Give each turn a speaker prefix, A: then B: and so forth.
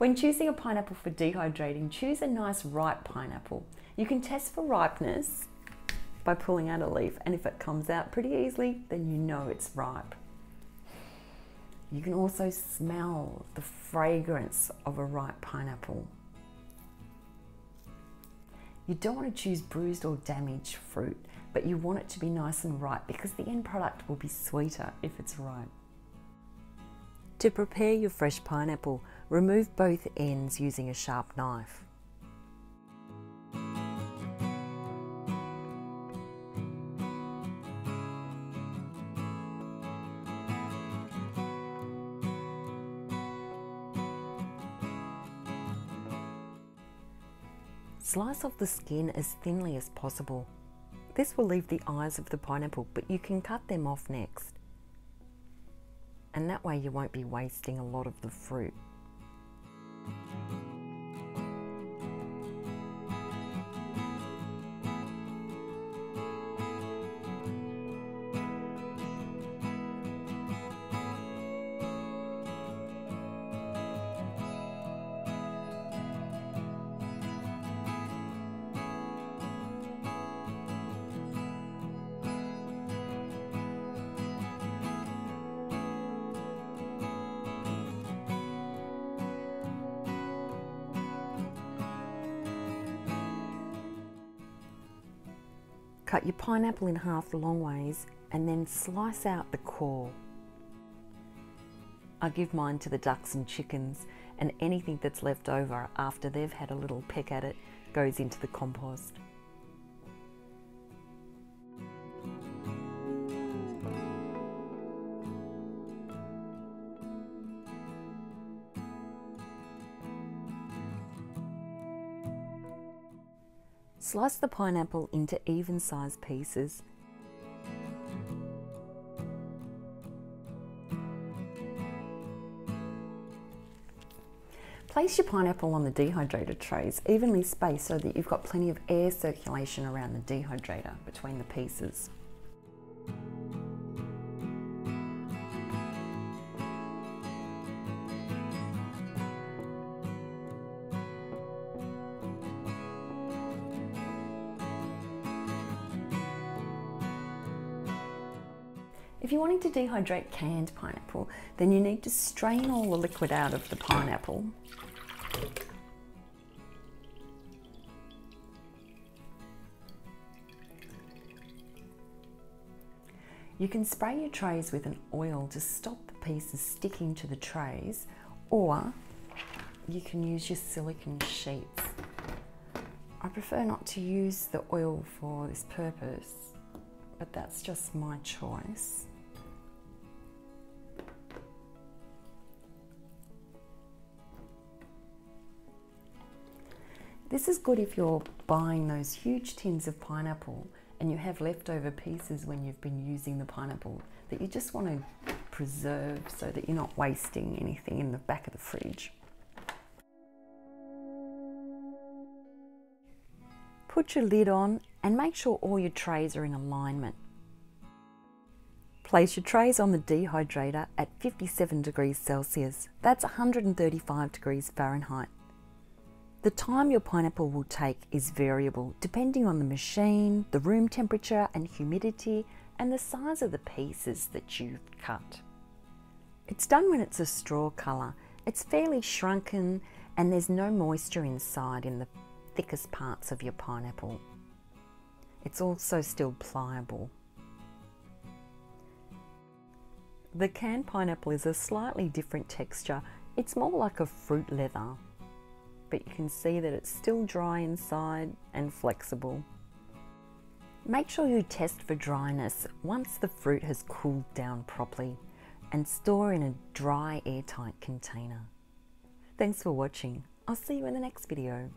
A: When choosing a pineapple for dehydrating, choose a nice ripe pineapple. You can test for ripeness by pulling out a leaf, and if it comes out pretty easily, then you know it's ripe. You can also smell the fragrance of a ripe pineapple. You don't want to choose bruised or damaged fruit, but you want it to be nice and ripe because the end product will be sweeter if it's ripe. To prepare your fresh pineapple, remove both ends using a sharp knife. Slice off the skin as thinly as possible. This will leave the eyes of the pineapple, but you can cut them off next. And that way you won't be wasting a lot of the fruit. Cut your pineapple in half long ways and then slice out the core. I give mine to the ducks and chickens, and anything that's left over after they've had a little peck at it goes into the compost. Slice the pineapple into even-sized pieces. Place your pineapple on the dehydrator trays, evenly spaced so that you've got plenty of air circulation around the dehydrator between the pieces. If you're wanting to dehydrate canned pineapple, then you need to strain all the liquid out of the pineapple. You can spray your trays with an oil to stop the pieces sticking to the trays, or you can use your silicone sheets. I prefer not to use the oil for this purpose, but that's just my choice. This is good if you're buying those huge tins of pineapple and you have leftover pieces when you've been using the pineapple that you just want to preserve so that you're not wasting anything in the back of the fridge. Put your lid on and make sure all your trays are in alignment. Place your trays on the dehydrator at 57 degrees Celsius. That's 135 degrees Fahrenheit. The time your pineapple will take is variable depending on the machine, the room temperature and humidity, and the size of the pieces that you've cut. It's done when it's a straw colour. It's fairly shrunken and there's no moisture inside in the thickest parts of your pineapple. It's also still pliable. The canned pineapple is a slightly different texture. It's more like a fruit leather, but you can see that it's still dry inside and flexible. Make sure you test for dryness once the fruit has cooled down properly and store in a dry, airtight container. Thanks for watching. I'll see you in the next video.